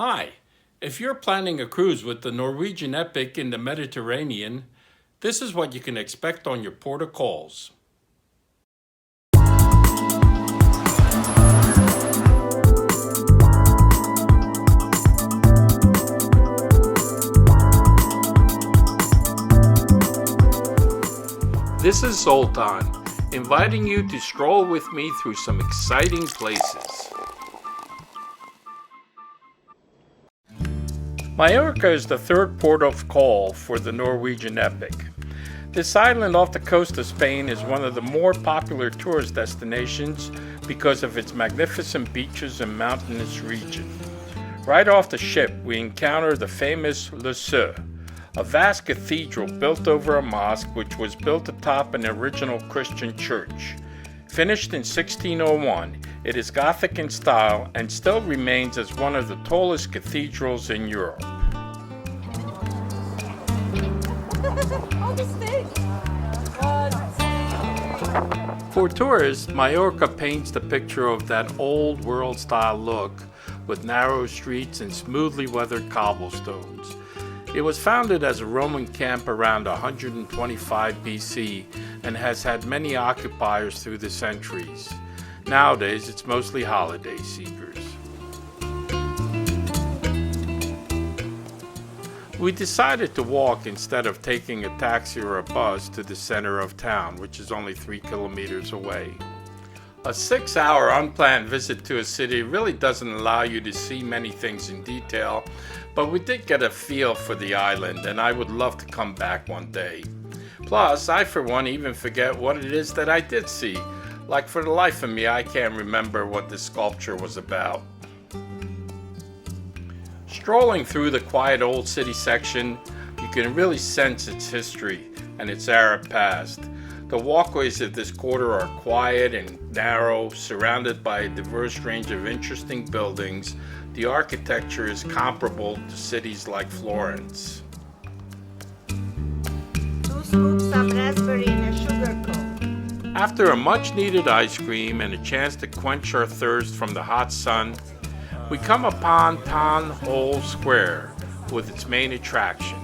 Hi, if you're planning a cruise with the Norwegian Epic in the Mediterranean, this is what you can expect on your port of calls. This is Zoltan, inviting you to stroll with me through some exciting places. Mallorca is the third port of call for the Norwegian Epic. This island off the coast of Spain is one of the more popular tourist destinations because of its magnificent beaches and mountainous region. Right off the ship, we encounter the famous Le Seu, a vast cathedral built over a mosque which was built atop an original Christian church. Finished in 1601, it is Gothic in style and still remains as one of the tallest cathedrals in Europe. For tourists, Mallorca paints the picture of that old world style look with narrow streets and smoothly weathered cobblestones. It was founded as a Roman camp around 125 BC and has had many occupiers through the centuries. Nowadays, it's mostly holiday seekers. We decided to walk instead of taking a taxi or a bus to the center of town, which is only 3 kilometers away. A 6-hour unplanned visit to a city really doesn't allow you to see many things in detail, but we did get a feel for the island, and I would love to come back one day. Plus, I for one even forget what it is that I did see. Like for the life of me, I can't remember what this sculpture was about. Strolling through the quiet old city section, you can really sense its history and its Arab past. The walkways of this quarter are quiet and narrow, surrounded by a diverse range of interesting buildings. The architecture is comparable to cities like Florence. 2 scoops of raspberry in a sugar cone. After a much-needed ice cream and a chance to quench our thirst from the hot sun, we come upon Town Hall Square with its main attraction.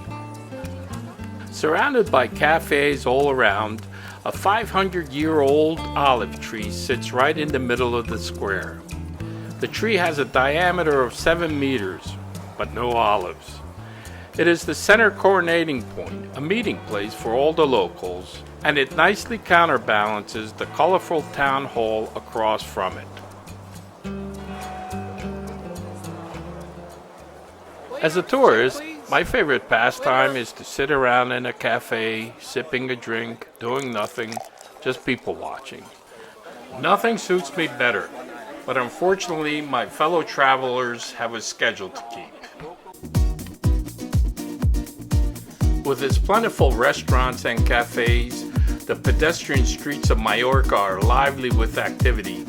Surrounded by cafes all around, a 500-year-old olive tree sits right in the middle of the square. The tree has a diameter of 7 meters, but no olives. It is the center coronating point, a meeting place for all the locals, and it nicely counterbalances the colorful town hall across from it. As a tourist, my favorite pastime is to sit around in a cafe, sipping a drink, doing nothing, just people watching. Nothing suits me better, but unfortunately my fellow travelers have a schedule to keep. With its plentiful restaurants and cafes, the pedestrian streets of Mallorca are lively with activity,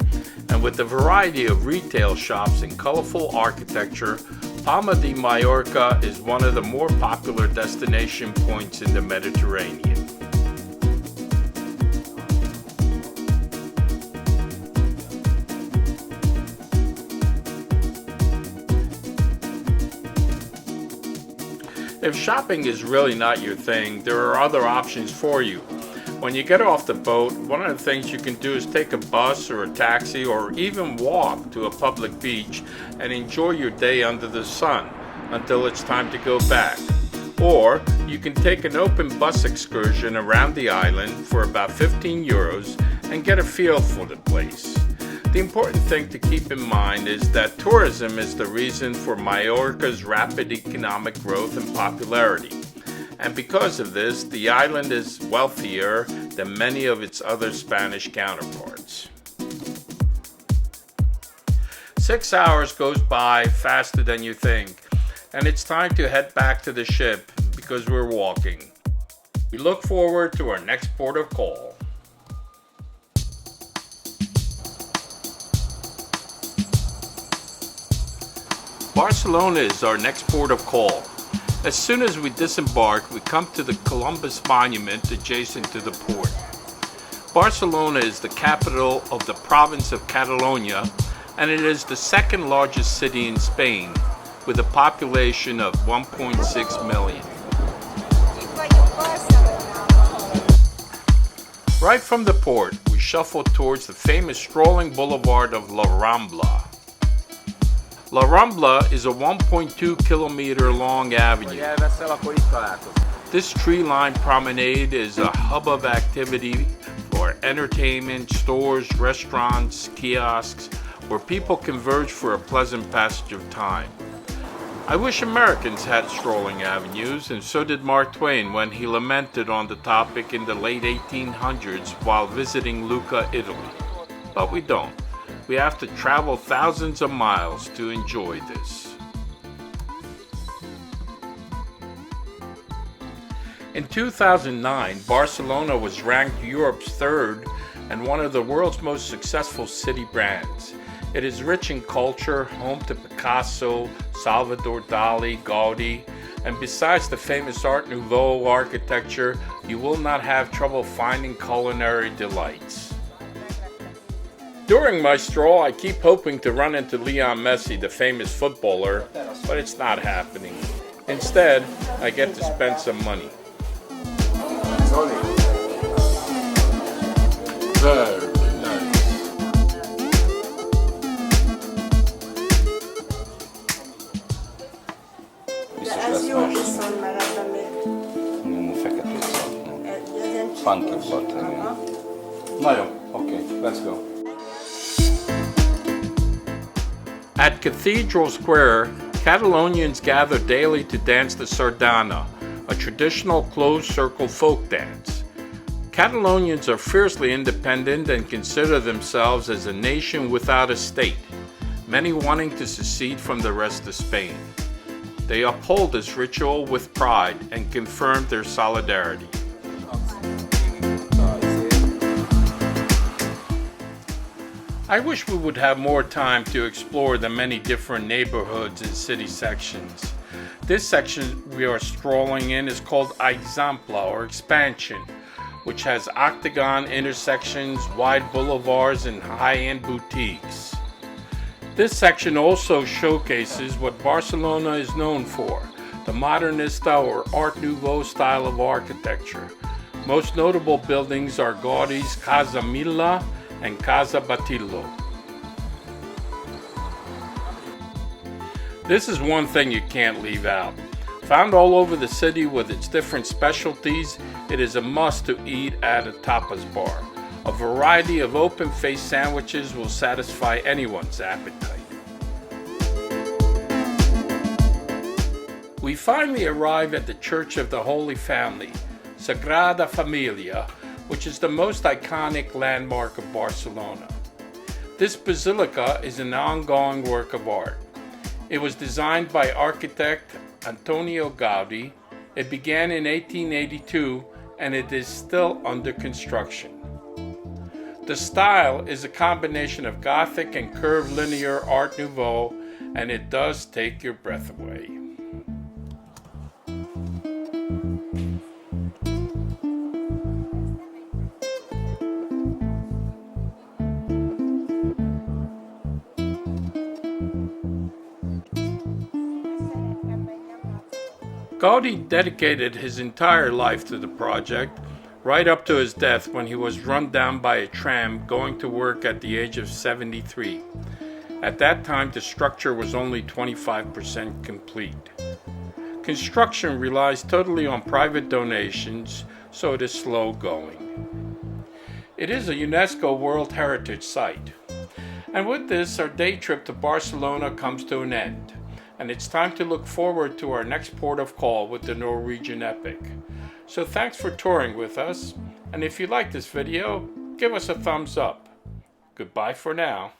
and with the variety of retail shops and colorful architecture, Palma de Mallorca is one of the more popular destination points in the Mediterranean. If shopping is really not your thing, there are other options for you. When you get off the boat, one of the things you can do is take a bus or a taxi or even walk to a public beach and enjoy your day under the sun until it's time to go back. Or you can take an open bus excursion around the island for about 15 euros and get a feel for the place. The important thing to keep in mind is that tourism is the reason for Mallorca's rapid economic growth and popularity. And because of this, the island is wealthier than many of its other Spanish counterparts. 6 hours goes by faster than you think, and it's time to head back to the ship because we're walking. We look forward to our next port of call. Barcelona is our next port of call. As soon as we disembark, we come to the Columbus Monument adjacent to the port. Barcelona is the capital of the province of Catalonia, and it is the second largest city in Spain, with a population of 1.6 million. Right from the port, we shuffle towards the famous strolling boulevard of La Rambla. La Rambla is a 1.2 kilometer long avenue. This tree-lined promenade is a hub of activity for entertainment, stores, restaurants, kiosks, where people converge for a pleasant passage of time. I wish Americans had strolling avenues, and so did Mark Twain when he lamented on the topic in the late 1800s while visiting Lucca, Italy. But we don't. We have to travel thousands of miles to enjoy this. In 2009, Barcelona was ranked Europe's third and one of the world's most successful city brands. It is rich in culture, home to Picasso, Salvador Dali, Gaudi, and besides the famous Art Nouveau architecture, you will not have trouble finding culinary delights. During my stroll, I keep hoping to run into Lionel Messi, the famous footballer, but it's not happening. Instead, I get to spend some money. Very nice. Funky pot. Okay, let's go. At Cathedral Square, Catalonians gather daily to dance the sardana, a traditional closed-circle folk dance. Catalonians are fiercely independent and consider themselves as a nation without a state, many wanting to secede from the rest of Spain. They uphold this ritual with pride and confirm their solidarity. I wish we would have more time to explore the many different neighborhoods and city sections. This section we are strolling in is called Eixample, or Expansion, which has octagon intersections, wide boulevards, and high-end boutiques. This section also showcases what Barcelona is known for, the Modernista or Art Nouveau style of architecture. Most notable buildings are Gaudi's Casa Mila and Casa Batillo. This is one thing you can't leave out. Found all over the city with its different specialties, it is a must to eat at a tapas bar. A variety of open-faced sandwiches will satisfy anyone's appetite. We finally arrive at the Church of the Holy Family, Sagrada Familia, which is the most iconic landmark of Barcelona. This basilica is an ongoing work of art. It was designed by architect Antonio Gaudi. It began in 1882 and it is still under construction. The style is a combination of Gothic and curvilinear Art Nouveau, and it does take your breath away. Gaudi dedicated his entire life to the project, right up to his death when he was run down by a tram going to work at the age of 73. At that time, the structure was only 25% complete. Construction relies totally on private donations, so it is slow going. It is a UNESCO World Heritage Site. And with this, our day trip to Barcelona comes to an end. And it's time to look forward to our next port of call with the Norwegian Epic. So thanks for touring with us, and if you like this video, give us a thumbs up. Goodbye for now.